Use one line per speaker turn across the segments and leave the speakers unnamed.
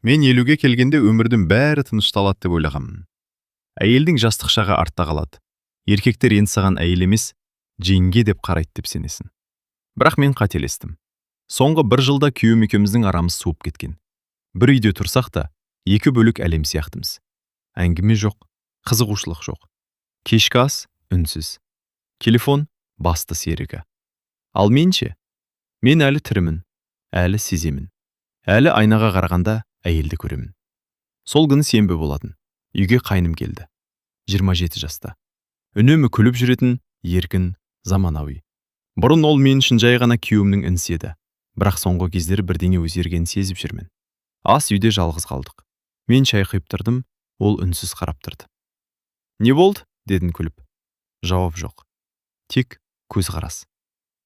Мен 50-ге келгенде өмірдің бәрі тынышталады деп ойлағанмын. Әйелдің жастық шағы артта қалады. Еркектер енді саған әйел емес, жеңге деп қарайды деп сенесің. Бірақ мен қателестім. Соңғы 1 жылда күйеуім екеуміздің арамыз суып кеткен. Бір үйде тұрсақ та, екі бөлек әлем сияқтымыз. Әңгіме жоқ, қызығушылық жоқ. Кешкі ас үнсіз. Телефон басты серігі. Ал менше, мен әлі тірімін, әлі сеземін. Әлі айнаға қарағанда әйелді көремін. Сол күні сенбі болатын. Үйге қайным келді. 27 жаста. Үнемі күліп жүретін, еркін, заманауи. Бұрын ол мен үшін жай ғана күйеуімнің інісі еді. Бірақ соңғы кездері бірдеңе өзгергенін сезіп жүрмін. Ас үйде жалғыз қалдық. Мен шай құйып тұрдым, ол үнсіз қарап тұрды. Не болды? Дедім күліп. Жауап жоқ. Тек көзқарас.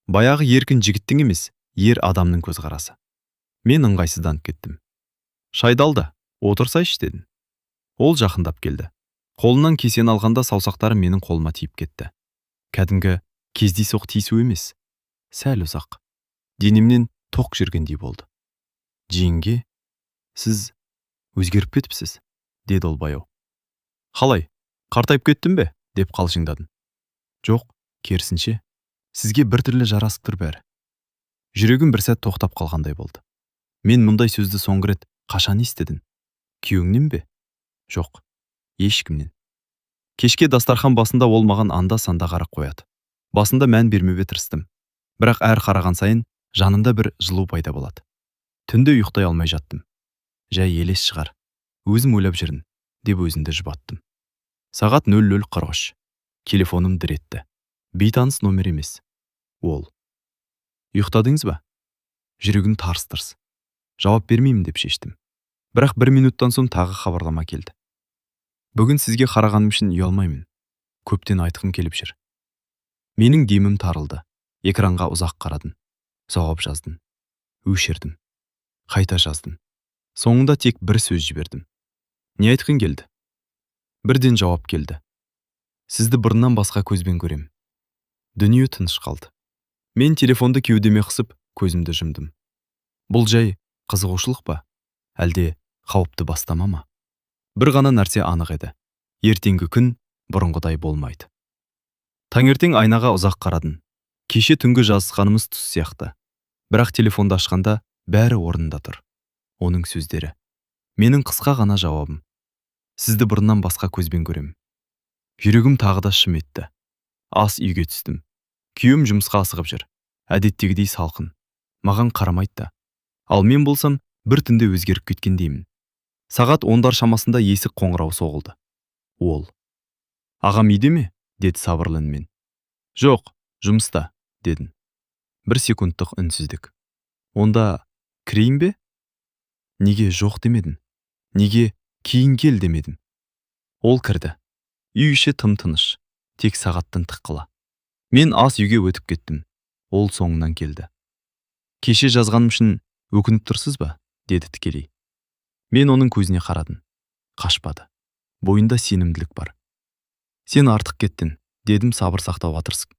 Баяғы еркін жігіттің емес, ер адамның көзқарасы. Мен ыңғайсызданып кеттім. Шайды ал да, отырсайшы дедім. Ол жақындап келді. Қолынан кесені алғанда саусақтары менің қолыма тиіп кетті. Кәдімгі кездейсоқ тиісу емес. Сәл ұзақ. Денемнен тоқ жүргендей болды. Жеңге, сіз өзгеріп кетіпсіз, деді ол баяу. Қалай, қартайып кеттім бе? Деп қалжыңдадым. Жоқ, керісінше, сізге біртүрлі жарасып тұр бәрі. Жүрегім бір сәт тоқтап қалғандай болды. Мен мұндай сөзді соңғы рет қашан естідім? Күйеуіңнен бе? Жоқ, ешкімнен. Кешке дастархан басында ол маған анда-санда қарап қояды. Басында мән бермеуге тырыстым. Бірақ әр қараған сайын жанымда бір жылу пайда болады. Түнде ұйықтай алмай жаттым. Жай елес шығар. Өзім ойлап жүрін, деп өзімді жұбаттым. Сағат 00:43. Телефоным дір етті. Бейтаныс номер емес. Ол. Ұйықтадыңыз ба? Жүрегім тарс-тұрс. Жауап бермеймін деп шештім. Бірақ 1 минуттан соң тағы хабарлама келді. Бүгін сізге қарағаным үшін ұялмаймын. Көптен айтқым келіп жүр. Менің демім тарылды. Экранға ұзақ қарадым. Жауап жаздым. Өшірдім. Қайта жаздым. Соңында тек бір сөз жібердім. Не айтқың келді? Бірден жауап келді. Сізді бұрыннан басқа көзбен көрем. Дүние тыныш қалды. Мен телефонды кеудеме қысып, көзімді жұмдым. Бұл жай қызығушылық па? Әлде қауіпті бастама ма? Бір ғана нәрсе анық еді. Ертеңгі күн бұрынғыдай болмайды. Таңертең айнаға ұзақ қарадым. Кеше түнгі жазысқанымыз түс сияқты. Бірақ телефонды ашқанда бәрі орнында тұр. Оның сөздері. Менің қысқа ғана жауабым. Сізді бұрыннан басқа көзбен көрем. Жүрегім тағы да шым етті. Ас үйге түстім. Күйеуім жұмысқа асығып жүр. Әдеттегідей салқын. Маған қарамайды да. Ал мен болсам бір түнде өзгеріп кеткендеймін. Сағат 10-дар шамасында есік қоңырау соғылды. Ол. Ағам үйде ме? Деді сабырлы үнмен. Жоқ, жұмыста, дедім. 1 секундтық үнсіздік. Онда кірейін бе? Неге жоқ демедім? Неге кейін кел демедім? Ол кірді. Үй іші тым-тыныш, тек сағаттың тыққылы. Мен ас үйге өтіп кеттім. Ол соңынан келді. Кеше жазғаным үшін өкініп тұрсыз ба? Деді тікелей. Мен оның көзіне қарадым. Қашпады. Бойында сенімділік бар. Сен артық кеттің, дедім сабыр сақтауға тырысып.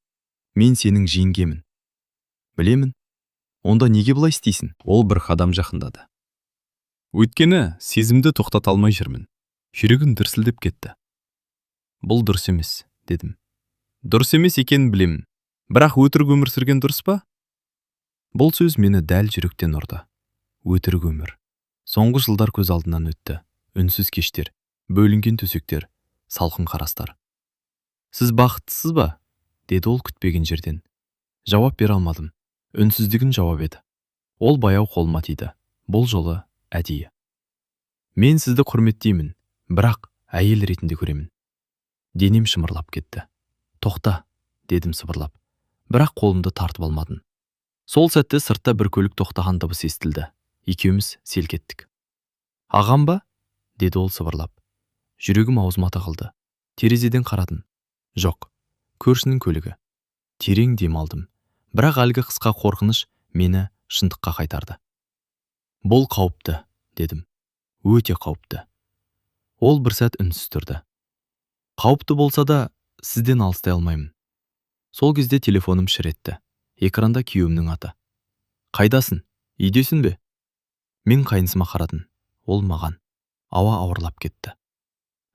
Мен сенің жеңгемін. Білемін. Онда неге бұлай істейсің? Ол бір қадам жақындады. Өйткені сезімді тоқтата алмай жүрмін. Жүрегім дүрсілдеп кетті. Бұл дұрыс емес, дедім. Дұрыс емес екенін білемін. Бірақ өтірік өмір сүрген дұрыс па? Бұл сөз мені дәл жүректен ұрды. Өтірік өмір. Соңғы жылдар көз алдынан өтті. Үнсіз кештер, бөлінген төсектер, салқын қарастар. Сіз бақыттысыз ба? Деді ол күтпеген жерден. Жауап бере алмадым. Үнсіздігін жауап еді. Ол баяу қолыма тиді. Бұл жолы әдейі. Мен сізді құрметтеймін, бірақ әйел ретінде көремін. Денем шымырлап кетті. Тоқта, дедім сыбырлап. Бірақ қолымды тартып алмадым. Сол сәтте сыртта бір көлік тоқтаған дыбыс естілді. Екеуміз селк еттік. Ағам ба? Деді ол сыбырлап. Жүрегім аузыма тығылды. Терезеден қарадым. Жоқ, көршінің көлігі. Терең дем алдым. Бірақ әлгі қысқа қорқыныш мені шындыққа қайтарды. Бұл қауіпті, дедім. Өте қауіпті. Ол бір сәт үнсіз тұрды. Қауіпті болса да, сізден алыстай алмаймын. Сол кезде телефоным шыр етті. Экранда күйеуімнің аты. Қайдасың? Үйдесің бе? Мен қайнысыма қарадым. Ол маған. Ауа ауырлап кетті.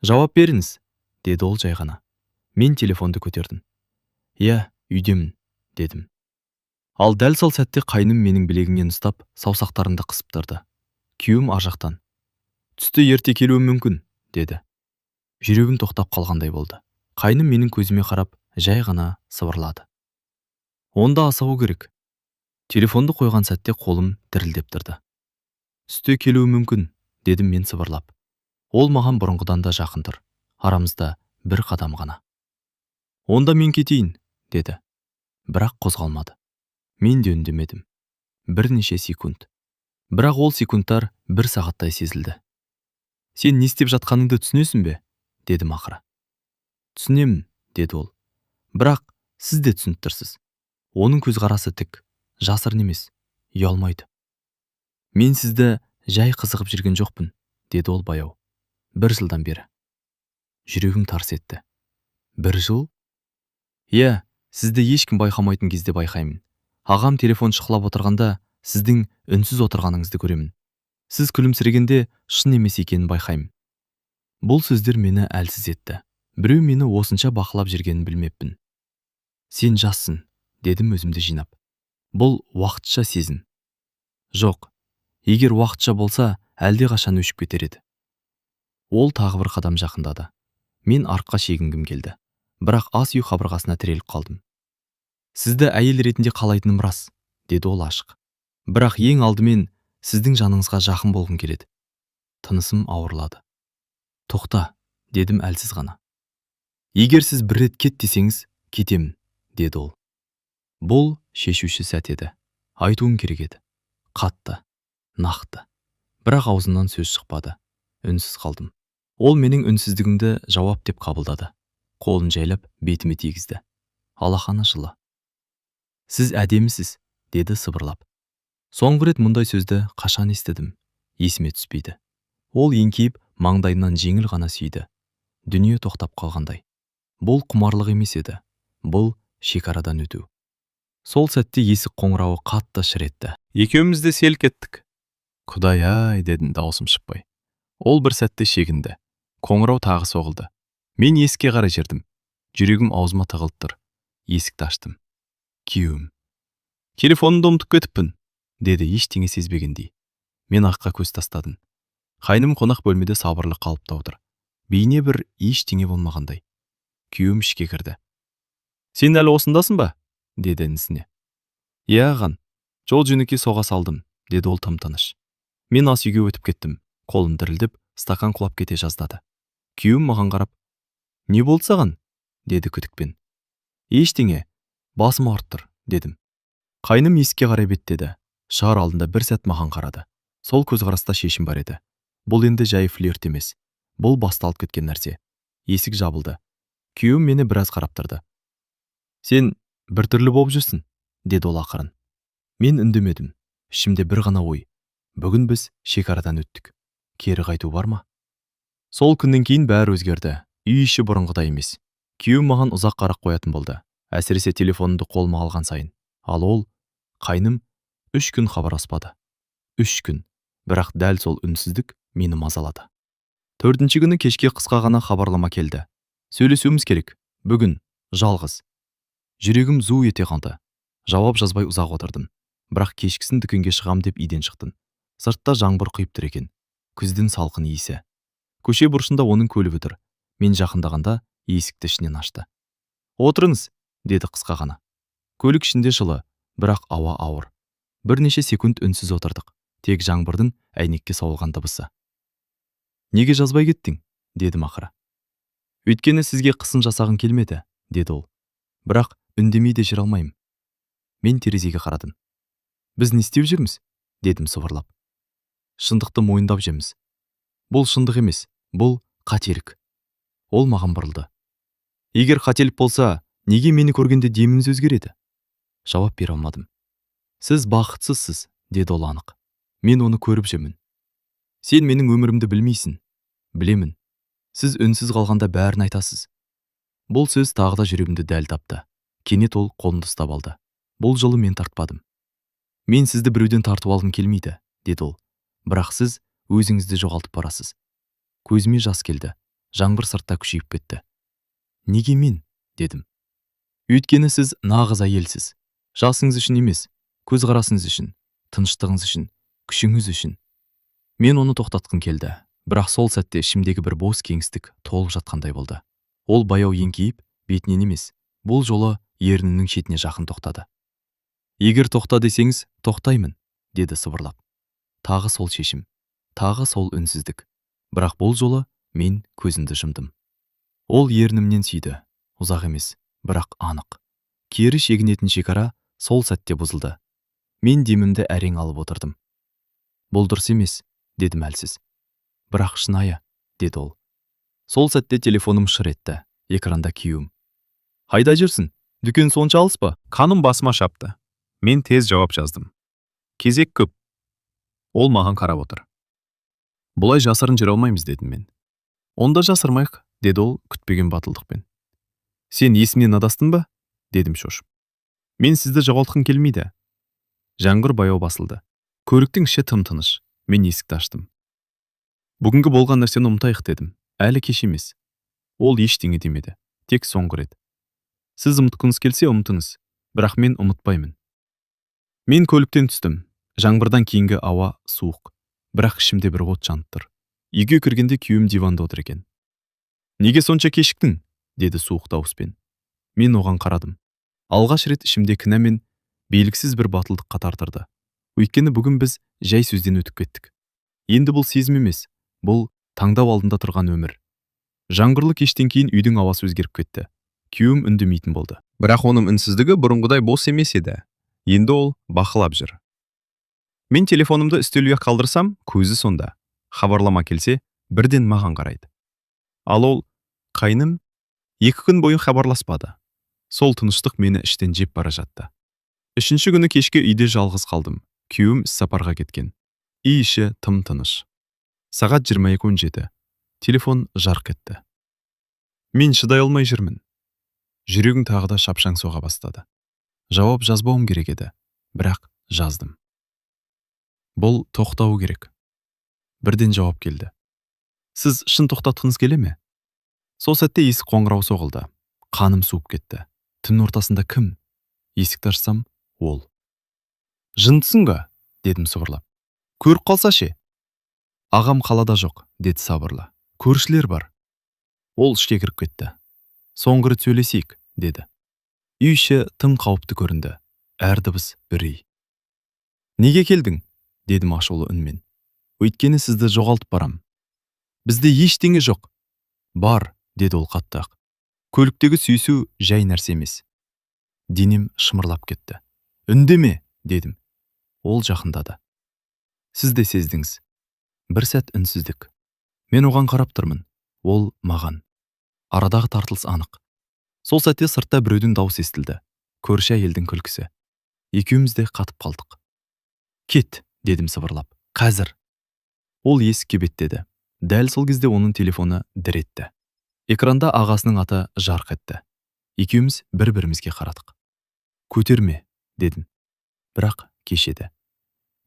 Жауап беріңіз, деді ол жай ғана. Мен телефонды көтердім. Иә, үйдемін, дедім. Ал дәл сол сәтте қайным менің білегімнен ұстап, саусақтарымды қысып тұрды. Күйеуім ар жақтан. Түсті ерте келуі мүмкін, деді. Жүрегім тоқтап қалғандай болды. Қайным менің көзіме қарап, жай ғана сыбырлады. Онда асығу керек. Телефонды қойған сәтте қолым дірілдеп тұрды. Түсте келуі мүмкін, дедім мен сыбырлап. Ол маған бұрынғыдан да жақын тұр. Арамызда бір қадам ғана. Онда мен кетейін, деді. Бірақ қозғалмады. Мен де үндемедім. Бірнеше секунд. Бірақ ол секундтар бір сағаттай сезілді. Сен не істеп жатқаныңды түсінесің бе? Дедім ақыры. Түсінемін, деді ол. Бірақ сіз де түсініп тұрсыз. Оның көзқарасы тік, жасырын емес, ұялмайды. Мен сізді жай қызығып жүрген жоқпын, деді ол баяу. 1 жылдан бері. Жүрегім тарс етті. 1 жыл? Иә, сізді ешкім байқамайтын кезде байқаймын. Ағам телефон шықлап отырғанда, сіздің үнсіз отырғаныңызды көремін. Сіз күлімсірегенде шын емес екенін байқаймын. Бұл сөздер мені әлсіз етті. Біреу мені осынша бақылап жүргенін білмеппін. Сен жассың, дедім өзімді жинап. Бұл уақытша сезім. Жоқ, егер уақытша болса, әлде қашан өшіп кетер еді. Ол тағы бір қадам жақындады. Мен артқа шегінгім келді. Бірақ ас үй қабырғасына тіреліп қалдым. Сізді әйел ретінде қалайтыным рас, деді ол ашық. Бірақ ең алдымен сіздің жаныңызға жақын болғым келеді. Тынысым ауырлады. Тоқта, дедім әлсіз ғана. Егер сіз бір рет кет десеңіз, кетемін, деді ол. Бұл шешуші сәт еді. Айтуым керек еді. Қатты, нақты. Бірақ аузымнан сөз шықпады. Үнсіз қалдым. Ол менің үнсіздігімді жауап деп қабылдады. Қолын жайлап бетіме тигізді. Алақаны жылы. Сіз әдемісіз, деді сыбырлап. Соңғы рет мұндай сөзді қашан естідім? Есіме түспейді. Ол еңкейіп маңдайынан жеңіл ғана сүйді. Дүние тоқтап қалғандай. Бұл құмарлық емес еді. Бұл шекарадан өту. Сол сәтте есік қоңырауы қатты шыр етті. Екеуміз де селк еттік. Құдай-ай, дедім дауысым шықпай. Ол бір сәтте шегінді. Қоңырау тағы соғылды. Мен есікке қарай жүрдім. Жүрегім аузыма тығылып тұр. Есікті аштым. Күйеуім. Телефонымды ұмытып кетіппін, деді ештеңе сезбегендей. Мен аққа көз тастадым. Қайным қонақ бөлмеде сабырлы қалыпта отыр. Бейне бір ештеңе болмағандай. Күйеуім ішке кірді. Сен әлі осындасың ба? Деді інісіне. Иә ағаң, жол жөнекей соға салдым, деді ол тым-тыныш. Мен ас үйге өтіп кеттім. Қолым дірілдеп, стакан құлап кете жаздады. Күйеуім маған қарап, не болды саған? Деді күдікпен. Ештеңе, басым ауырып тұр, дедім. Қайным есікке қарай беттеді. Шығар алдында бір сәт маған қарады. Сол көзқараста шешім бар еді. Бұл енді жай флирт емес. Бұл басталып кеткен нәрсе. Есік жабылды. Күйеуім мені біраз қарап тұрды. Сен біртүрлі болып жүрсің, деді ол ақырын. Мен үндемедім. Ішімде бір ғана ой. Бүгін біз шекарадан өттік. Кері қайту бар ма? Сол күннен кейін бәрі өзгерді. Үй іші бұрынғыдай емес. Күйеуім маған ұзақ қарап қоятын болды. Әсіресе телефонымды қолыма алған сайын. Ал ол, қайным, 3 күн хабарласпады. 3 күн. Бірақ дәл сол үнсіздік мені мазалады. 4-ші күні кешке қысқа ғана хабарлама келді. Сөйлесуіміз керек. Бүгін, жалғыз. Жүрегім зу ете қалды. Жауап жазбай ұзақ отырдым. Бірақ кешкісін дүкенге шығам деп үйден шықтым. Сыртта жаңбыр құйып тұр екен. Күздің салқын иісі. Көше бұрышында оның көлігі тұр. Мен жақындағанда есікті ішінен ашты. Отырыңыз, деді қысқа ғана. Көлік ішінде жылы, бірақ ауа ауыр. Бірнеше секунд үнсіз отырдық. Тек жаңбырдың әйнекке соғылған дыбысы. Неге жазбай кеттің? Дедім ақыры. Өйткені сізге қысын жасағын келмеді, деді ол. Бірақ үндемей де жүре алмаймын. Мен терезеге қарадым. Біз не істеп жүрміз? Дедім сыбырлап. Шындықты мойындап жеміз. Бұл шындық емес, бұл қателік. Ол маған бұрылды. Егер қателік болса, неге мені көргенде деміңіз өзгереді? Жауап бере алмадым. Сіз бақытсызсыз, деді ол анық. Мен оны көріп жүрмін. Сен менің өмірімді білмейсің. Білемін. Сіз үнсіз қалғанда бәрін айтасыз. Бұл сөз тағы да жүрегімді дәл тапты. Кенет ол қолымды ұстап алды. Бұл жолы мен тартпадым. Мен сізді біреуден тартып алғым келмейді, деді ол. Бірақ сіз өзіңізді жоғалтып барасыз. Көзіме жас келді. Жаңбыр сыртта күшейіп кетті. Неге мен? Дедім. Өйткені сіз нағыз әйелсіз. Жасыңыз үшін емес, көзқарасыңыз үшін, тыныштығыңыз үшін, күшіңіз үшін. Мен оны тоқтатқым келді, бірақ сол сәтте ішімдегі бір бос кеңістік толып жатқандай болды. Ол баяу еңкейіп, бетінен емес, бұл жолы ернінің шетіне жақын тоқтады. Егер тоқта десеңіз, тоқтаймын, деді сыбырлап. Тағы сол шешім, тағы сол үнсіздік. Бірақ бұл жолы мен көзімді жұмдым. Ол ернімнен сүйді, ұзақ емес, бірақ анық. Кері шегінетін шекара сол сәтте бұзылды. Мен демімді әрең алып отырдым. Бұл дұрыс емес, дедім әлсіз. Бірақ шынайы, деді ол. Сол сәтте телефоным шыр етті, экранда күйеуім. Қайда жүрсің? Дүкен сонша алыс па? Қаным басыма шапты. Мен тез жауап жаздым. Кезек көп. Ол маған қарап отыр. Бұлай жасырын жүре алмаймыз, дедім мен. Онда жасырмайық, деді ол күтпеген батылдықпен. Сен есімнен адастың ба? Дедім шошып. Мен сізді жоғалтқым келмейді. Жаңбыр баяу басылды. Көліктің іші тым-тыныш. Мен есікті аштым. Бүгінгі болған нәрсені ұмытайық, дедім. Әлі кеш емес. Ол ештеңе демеді. Тек соңғы рет. Сіз ұмытқыңыз келсе ұмытыңыз, бірақ мен ұмытпаймын. Мен көліктен түстім. Жаңбырдан кейінгі ауа суық, бірақ ішімде бір от жанып тұр. Үйге кіргенде күйеуім диванда отыр екен. Неге сонша кешіктің? Деді суық дауыспен. Мен оған қарадым. Алғаш рет ішімде кінә мен белгісіз бір батылдыққа тартырды. Өйткені бүгін біз жай сөзден өтіп кеттік. Енді бұл сезім емес, бұл таңдау алдында тұрған өмір. Жаңбырлы кештен кейін үйдің ауасы өзгеріп кетті. Күйеуім үндемейтін болды. Бірақ оның үнсіздігі бұрынғыдай бос емес еді. Енді ол бақылап жүр. Мен телефонымды үстелге қалдырсам, көзі сонда. Хабарлама келсе, бірден маған қарайды. Ал ол, қайным, 2 күн бойы хабарласпады. Сол тыныштық мені іштен жеп бара жатты. 3-ші күні кешке үйде жалғыз қалдым. Күйеуім іссапарға кеткен. Үй іші тым-тыныш. Сағат 22:17. Телефон жарқ етті. Мен шыдай алмай жүрмін. Жүрегім тағы да шапшаң соға бастады. Жауап жазбауым керек еді, бірақ жаздым. Бұл тоқтауы керек. Бірден жауап келді. Сіз шын тоқтатқыңыз келе ме? Сол сәтте есік қоңырау соғылды. Қаным суып кетті. Түн ортасында кім? Есікті ашсам, ол. Жындысың ба? Дедім сыбырлап. Көріп қалса ше? Ағам қалада жоқ, деді сабырлы. Көршілер бар. Ол ішке кіріп кетті. Соңғы рет сөйлесейік, деді. Үй іші тым қауіпті көрінді. Әр дыбыс үрей. Неге келдің? Дедім ашулы үнмен. Өйткені сізді жоғалтып барам. Бізде ештеңе жоқ. Бар, деді ол қаттақ. Көліктегі сүйісу жай нәрсе емес. Денем шымырлап кетті. Үндеме, дедім. Ол жақындады. Сіз де сездіңіз. Бір сәт үнсіздік. Мен оған қарап тұрмын. Ол маған. Арадағы тартылыс анық. Сол сәтте сыртта біреудің даусы естілді. Көрші әйелдің күлкісі. Екеуміз де қатып қалдық. Кет, дедім сыбырлап. Қазір. Ол есікке беттеді. Дәл сол кезде оның телефоны дір етті. Экранда ағасының аты жарқ етті. Екеуміз бір-бірімізге қарадық. Көтерме, дедім. Бірақ кеш еді.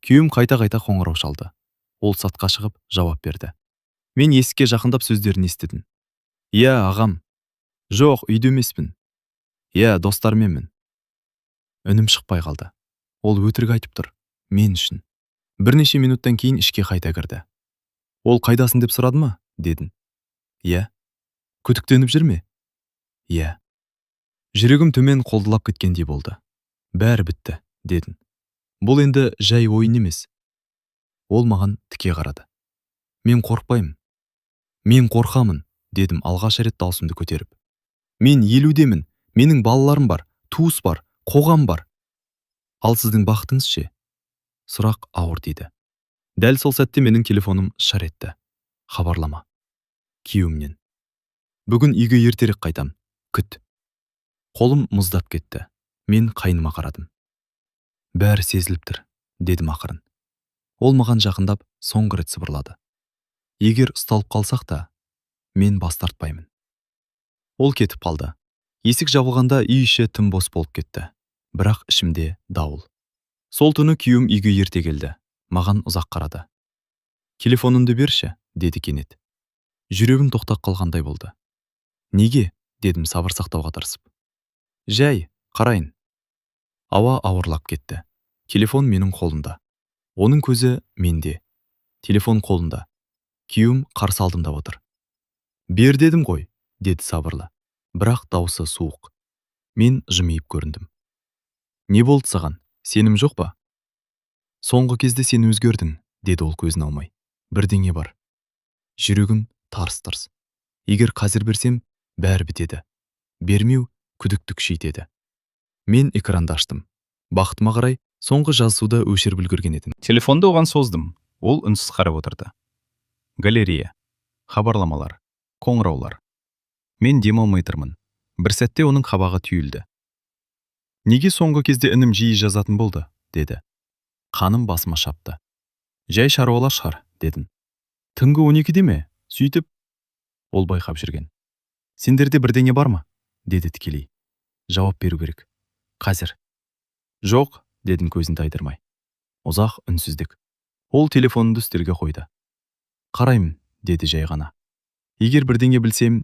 Күйеуім қайта-қайта қоңырау шалды. Ол сатқа шығып жауап берді. Мен есікке жақындап сөздерін естідім. Иә, ағам. Жоқ, үйде емеспін. Иә, достарменмін. Үнім шықпай қалды. Ол өтірік айтып тұр. Мен үшін. Бірнеше минуттан кейін ішке қайта кірді. Ол қайдасың деп сұрады ма? Дедім. Иә. Күдіктеніп жүр ме? Иә. Жүрегім төмен қолдылап кеткендей болды. Бәрі бітті, дедім. Бұл енді жай ойын емес. Ол маған тіке қарады. Мен қорықпаймын. Мен қорқамын, дедім алғаш рет даусымды көтеріп. Мен 50-демін. Менің балаларым бар, туыс бар, қоғам бар. Ал сіздің бақытыңыз ше? Сұрақ ауыр тиді. Дәл сол сәтте менің телефоным шар етті. Хабарлама. Күйеуімнен. Бүгін үйге ертерек қайтам. Күт. Қолым мұздап кетті. Мен қайныма қарадым. Бәрі сезіліп тұр, дедім ақырын. Ол маған жақындап, соңғы рет сыбырлады. Егер ұсталып қалсақ та, мен бас тартпаймын. Ол кетіп қалды. Есік жабылғанда үй іші тым бос болып кетті. Бірақ ішімде дауыл. Сол түні күйеуім үйге ерте келді. Маған ұзақ қарады. Телефоныңды берші, деді кенет. Жүрегім тоқтап қалғандай болды. Неге? Дедім сабыр сақтауға тырысып. Жай, қарайын. Ауа ауырлап кетті. Телефон менің қолымда. Оның көзі менде. Телефон қолында. Күйеуім қарсы алдымда отыр. Бер дедім ғой, деді сабырлы. Бірақ даусы суық. Мен жымиып көріндім. Не болды саған? Сенім жоқ па? Соңғы кезде сен өзгердің, деді ол көзін алмай. Бірдеңе бар. Жүрегім тарс-тұрс. Егер қазір берсем, бәрі бітеді. Бермеу күдікті күшейтеді. Мен экранды аштым. Бақытыма қарай, соңғы жазысуды өшіріп үлгерген едім. Телефонды оған создым. Ол үнсіз қарап отырды. Галерея, хабарламалар, қоңыраулар. Мен демалмай тұрмын. Бір сәтте оның қабағы түйілді. Неге соңғы кезде інім жиі жазатын болды, деді. Қаным басыма шапты. Жай шаруалар шығар, дедім. Түнгі 12-де ме? Сөйтіп, ол байқап жүрген. Сендерде бірдеңе бар ма? Деді тікелей. Жауап беру керек. Қазір. Жоқ, дедім көзін тайдырмай. Ұзақ үнсіздік. Ол телефонды үстелге қойды. Қараймын, деді жай ғана. Егер бірдеңе білсем,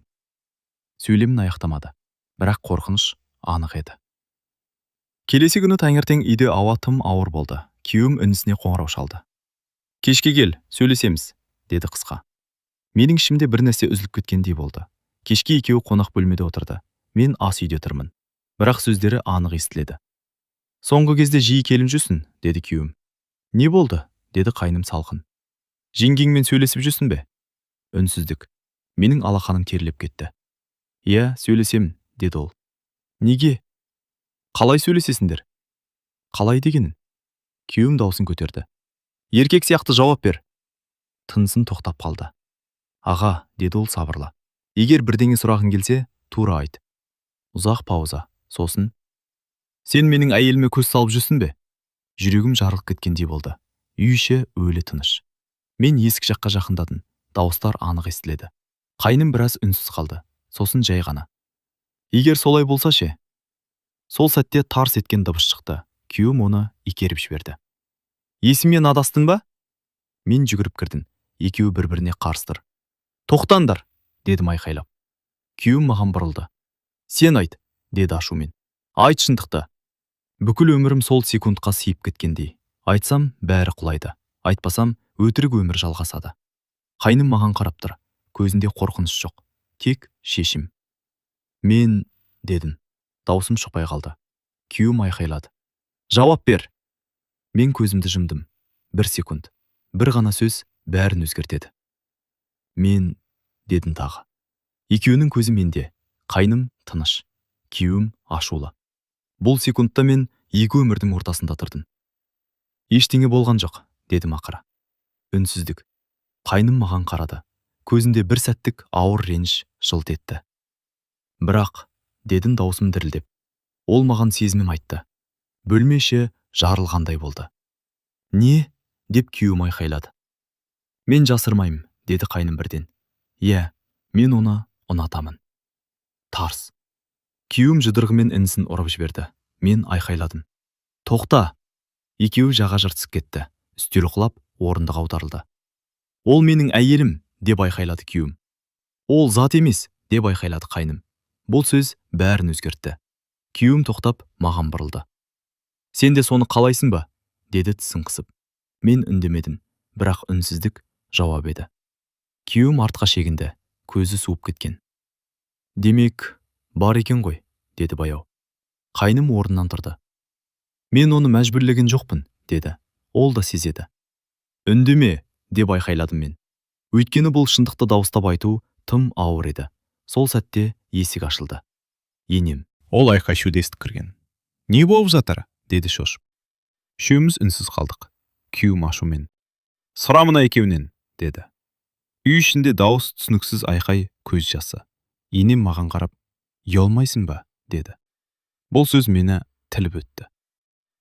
сөйлемін аяқтамады. Бірақ қорқыныш анық еді. Келесі күні таңертең үйде ауа тым ауыр болды. Күйеуім інісіне қоңырау шалды. Кешке кел, сөйлесеміз, деді қысқа. Менің ішімде бір нәрсе үзіліп кеткендей болды. Кешке екеуі қонақ бөлмеде отырды. Мен ас үйде тұрмын. Бірақ сөздері анық естіледі. Соңғы кезде жиі келіп жүрсің, деді күйеуім. Не болды? Деді қайным салқын. Жеңгеңмен сөйлесіп жүрсің бе? Үнсіздік. Менің алақаным теріліп кетті. Иә, сөйлесем, деді ол. Неге? Қалай сөйлесесіңдер? Қалай дегенін? Күйеуім даусын көтерді. Еркек сияқты жауап бер. Тынысын тоқтап қалды. Аға, деді ол сабырлы. Егер бірдеңе сұрағың келсе, тура айт. Ұзақ пауза. Сосын, сен менің әйеліме көз салып жүрсің бе? Жүрегім жарылып кеткендей болды. Үй іші өлі тыныш. Мен есік жаққа жақындадым. Дауыстар анық естіледі. Қайным біраз үнсіз қалды. Сосын жай ғана. Егер солай болса ше? Сол сәтте тарс еткен дыбыс шықты. Күйеуім оны икеріп жіберді. Есімнен адастың ба? Мен жүгіріп кірдім. Екеуі бір-біріне қарсы. Тоқтаңдар, дедім айқайлап. Күйеуім маған бұрылды. Сен айт, деді ашумен. Айт шындықты. Бүкіл өмірім сол секундқа сиып кеткендей. Айтсам, бәрі құлайды. Айтпасам, өтірік өмір жалғасады. Қайным маған қарап тұр. Көзінде қорқыныш жоқ. Тек шешім. Мен, дедім. Даусым шықпай қалды. Күйеуім айқайлады. Жауап бер. Мен көзімді жұмдым. Бір секунд. Бір ғана сөз бәрін өзгертеді. Мен, дедім тағы. Екеуінің көзі менде. Қайным тыныш. Күйеуім ашулы. Бұл секундта мен екі өмірдің ортасында тұрдым. Ештеңе болған жоқ, дедім ақыры. Үнсіздік. Қайным маған қарады. Көзінде бір сәттік ауыр реніш жылт етті. Бірақ, дедім даусым дірілдеп. Ол маған сезімім айтты. Бөлме іші жарылғандай болды. Не? Деп күйеуім айқайлады. Мен жасырмаймын, деді қайным бірден. Иә, мен оны ұнатамын. Тарс. Күйеуім жұдырығымен інісін ұрып жіберді. Мен айқайладым. Тоқта! Екеуі жаға жыртысып кетті. Үстел құлап, орындық аударылды. Ол менің әйелім, деп айқайлады күйеуім. Ол зат емес, деп айқайлады қайным. Бұл сөз бәрін өзгертті. Күйеуім тоқтап, маған бұрылды. Сен де соны қалайсың ба? Деді тісін қысып. Мен үндемедім, бірақ үнсіздік жауап еді. Күйеуім артқа шегінді, көзі суып кеткен. Демек, бар екен ғой, деді баяу. Қайным орнынан тұрды. Мен оны мәжбүрлеген жоқпын, деді. Ол да сезеді. Үндеме, деп айқайладым мен. Өйткені бұл шындықты дауыстап айту тым ауыр еді. Сол сәтте есік ашылды. Енем. Ол айқай-шуды естіп кірген. Не болып жатыр? Деді шошып. Үшеуміз үнсіз қалдық. Күйеуім ашумен. Сұра мына екеуінен, деді. Үй ішінде дауыс түсініксіз айқай, көз жасы. Енем маған қарап, ұялмайсың ба? Деді. Бұл сөз мені тіліп өтті.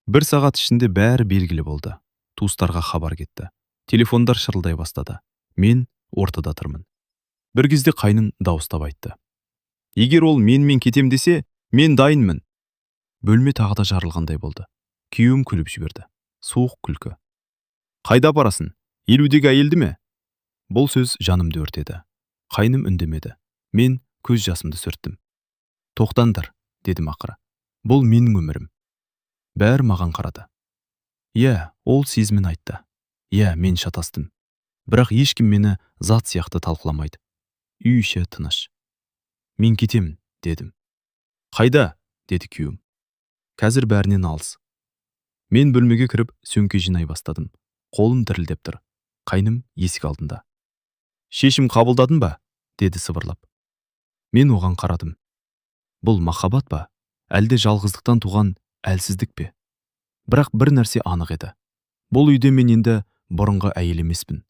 Бір сағат ішінде бәрі белгілі болды. Туыстарға хабар кетті. Телефондар шырылдай бастады. Мен ортада тұрмын. Бір кезде қайным дауыстап айтты. Егер ол менімен кетем десе, мен дайынмын. Бөлме тағы да жарылғандай болды. Күйеуім күліп жіберді. Суық күлкі. Қайда барасың? Елудегі әйелді ме? Бұл сөз жанымды өртеді. Қайным үндемеді. Мен көз жасымды сүрттім. Тоқтаңдар, дедім ақыры. Бұл менің өмірім. Бәрі маған қарады. Иә, ол сезімін айтты. Иә, мен шатастым. Бірақ ешкім мені зат сияқты талқыламайды. Үй іші тыныш. Мен кетемін, дедім. Қайда? Деді күйеуім. Қазір бәрінен алыс. Мен бөлмеге кіріп сөмке жинай бастадым. Қолым дірілдеп тұр. Қайным есік алдында. Шешім қабылдадың ба? Деді сыбырлап. Мен оған қарадым. Бұл махаббат па? Әлде жалғыздықтан туған әлсіздік пе? Бірақ бір нәрсе анық еді. Бұл үйде мен енді бұрынғы әйел емеспін.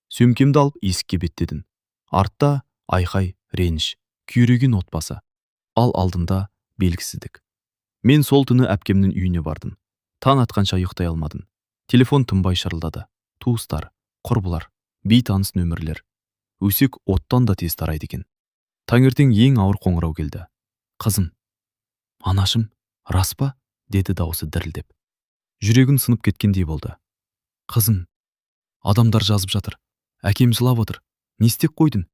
Сөмкемді алып есікке беттедім. Артта айқай, реніш, күйреген отбасы. Ал алдында белгісіздік. Мен сол түні әпкемнің үйіне бардым. Таң атқанша ұйықтай алмадым. Телефон тынбай шырылдады. Туыстар, құрбылар, бейтаныс нөмірлер. Өсек оттан да тез тарайды екен. Таңертең ең ауыр қоңырау келді. Қызым, анашым, рас па? Деді дауысы дірілдеп. Жүрегім сынып кеткендей болды. Қызым, адамдар жазып жатыр. Әкем жылап отыр. Не істеп қойдың?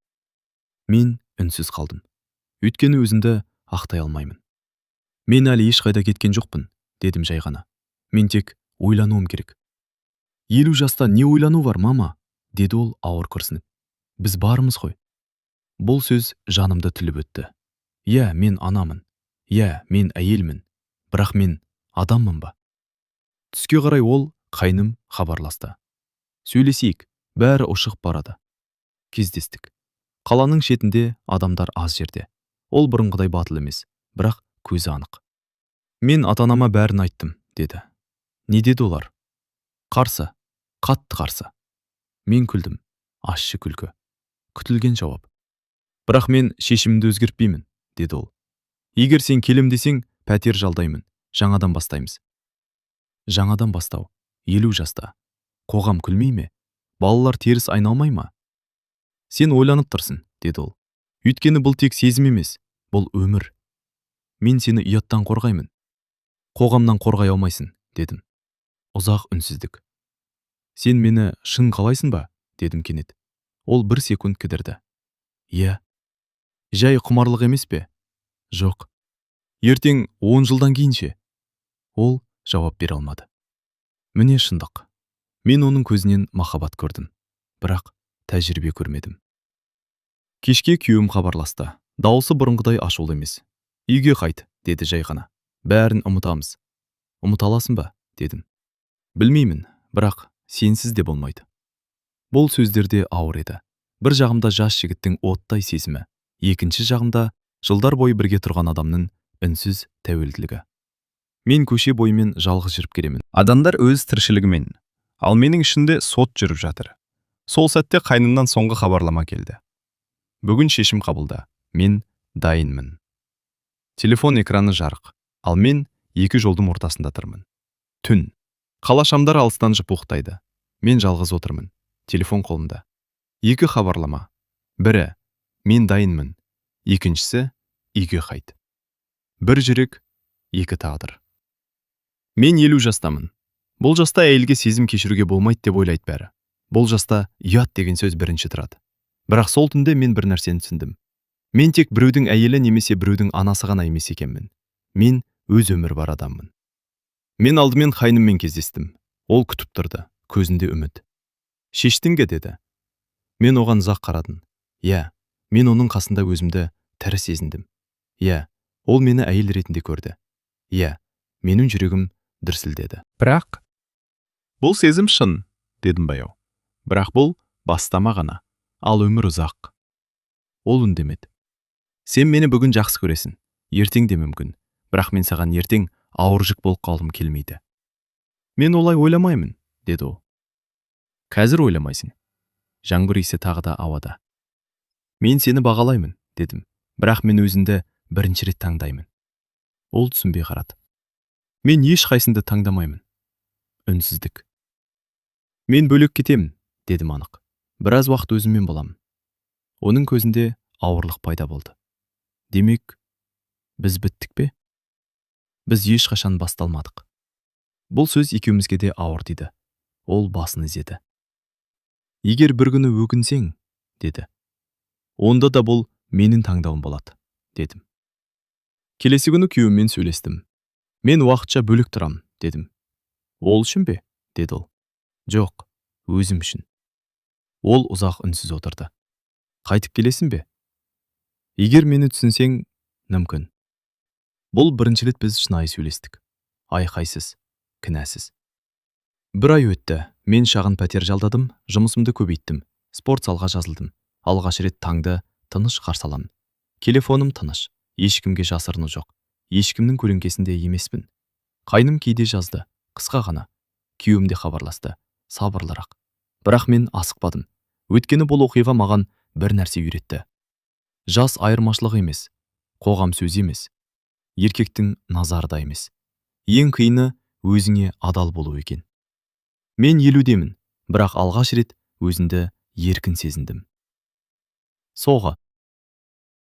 Мен үнсіз қалдым. Өйткені өзімді ақтай алмаймын. Мен әлі ешқайда кеткен жоқпын, дедім жай ғана. Мен тек ойлануым керек. 50 жаста не ойлану бар, мама? Деді ол ауыр күрсініп. Біз бармыз ғой. Бұл сөз жанымды тіліп өтті. Иә, мен анамын. Иә, мен әйелмін. Бірақ мен адаммын ба? Түске қарай ол қайным хабарласты. Сөйлесейік, бәрі ұшығып барады. Кездестік. Қаланың шетінде адамдар аз жерде. Ол бұрынғыдай батыл емес, бірақ көзі анық. Мен ата-анама бәрін айттым, деді. Не деді олар? Қарсы, қатты қарсы. Мен күлдім, ащы күлкі. Күтілген жауап. Бірақ мен шешімімді өзгертпеймін, деді ол. Егер сен келем десең, пәтер жалдаймын, жаңадан бастаймыз. Жаңадан бастау, 50 жаста. Қоғам күлмей ме? Балалар теріс айналмай ма? Сен ойланып тұрсың, деді ол. Өйткені бұл тек сезім емес, бұл өмір. Мен сені ұяттан қорғаймын. Қоғамнан қорғай алмайсың, дедім. Ұзақ үнсіздік. Сен мені шын қалайсың ба? Дедім кенет. Ол бір секунд кідірді. Иә. Жай құмарлық емес пе? Жоқ. Ертең 10 жылдан кейінше? Ол жауап бере алмады. Міне шындық. Мен оның көзінен махаббат көрдім. Бірақ тәжірибе көрмедім. Кешке күйеуім хабарласты. Дауысы бұрынғыдай ашулы емес. Үйге қайт, деді жай ғана. Бәрін ұмытамыз. Ұмыта аласың ба? Дедім. Білмеймін, бірақ сенсіз де болмайды. Бұл сөздерде ауыр еді. Бір жағымда жас жігіттің оттай сезімі, екінші жағымда жылдар бойы бірге тұрған адамның үнсіз тәуелділігі. Мен көше бойымен жалғыз жүріп келемін. Адамдар өз тіршілігімен, ал менің ішінде сот жүріп жатыр. Сол сәтте қайнымнан соңғы хабарлама келді. Бүгін шешім қабылда. Мен дайынмын. Телефон экраны жарық, ал мен екі жолдың ортасында тұрмын. Түн. Қала шамдар алыстан жыпылықтайды. Мен жалғыз отырмын. Телефон қолымда. Екі хабарлама. Бірі, мен дайынмын. Екіншісі, үйге қайт. Бір жүрек, екі тағдыр. Мен 50 жастамын. Бұл жаста әйелге сезім кешіруге болмайды деп ойлайды бәрі. Бұл жаста ұят деген сөз бірінші тұрады. Бірақ сол түнде мен бір нәрсені түсіндім. Мен тек біреудің әйелі немесе біреудің анасы ғана емес екенмін. Мен өз өмір бар адаммын. Мен алдымен қайныммен кездестім. Ол күтіп тұрды, көзінде үміт. Шештің бе, деді. Мен оған ұзақ қарадым. Иә, мен оның қасында өзімді тірі сезіндім. Иә, ол мені әйел ретінде көрді. Иә, менің жүрегім дүрсілдеді. Бірақ бұл сезім шын, дедім баяу. Бірақ бұл бастама ғана, ал өмір ұзақ. Ол үндемеді. Сен мені бүгін жақсы көресің, ертең де мүмкін. Бірақ мен саған ертең ауыр жүк болып қалғым келмейді. Мен олай ойламаймын, деді ол. Қазір ойламайсың. Жаңбыр иісі тағы да ауада. Мен сені бағалаймын, дедім. Бірақ мен өзімді бірінші рет таңдаймын. Ол түсінбей қарады. Мен ешқайсыңды таңдамаймын. Үнсіздік. Мен бөлек кетемін, дедім анық. Біраз уақыт өзіммен боламын. Оның көзінде ауырлық пайда болды. Демек, біз біттік пе? Біз ешқашан басталмадық. Бұл сөз екеумізге де ауыр тиді. Ол басын изеді. егер бір күні өкінсең, деді, онда да бұл менің таңдауым болады, дедім. Келесі күні күйеуіммен сөйлестім. Мен уақытша бөлек тұрам, дедім. Ол үшін бе? Деді ол. Жоқ, өзім үшін. Ол ұзақ үнсіз отырды. Қайтып келесің бе? Егер мені түсінсең, мүмкін. Бұл бірінші рет біз шынайы сөйлестік. Айқайсыз, кінәсіз. Бір ай өтті. Мен шағын пәтер жалдадым, жұмысымды көбейттім. Спорт залға жазылдым. Алғаш рет таңды тыныш қарсы аламын. Телефоным тыныш. Ешкімге жасырыну жоқ. Ешкімнің көлеңкесінде емеспін. Қайным кейде жазды. Қысқа ғана. Күйеуім де хабарласты. Сабырлырақ. Бірақ мен асықпадым. Өйткені бұл оқиға маған бір нәрсе үйретті. Жас айырмашылық емес. Қоғам сөзі емес. Еркектің назарда емес. Ең қиыны өзіңе адал болу екен. Мен 50-демін, бірақ алғаш рет өзімді еркін сезіндім. Соғы.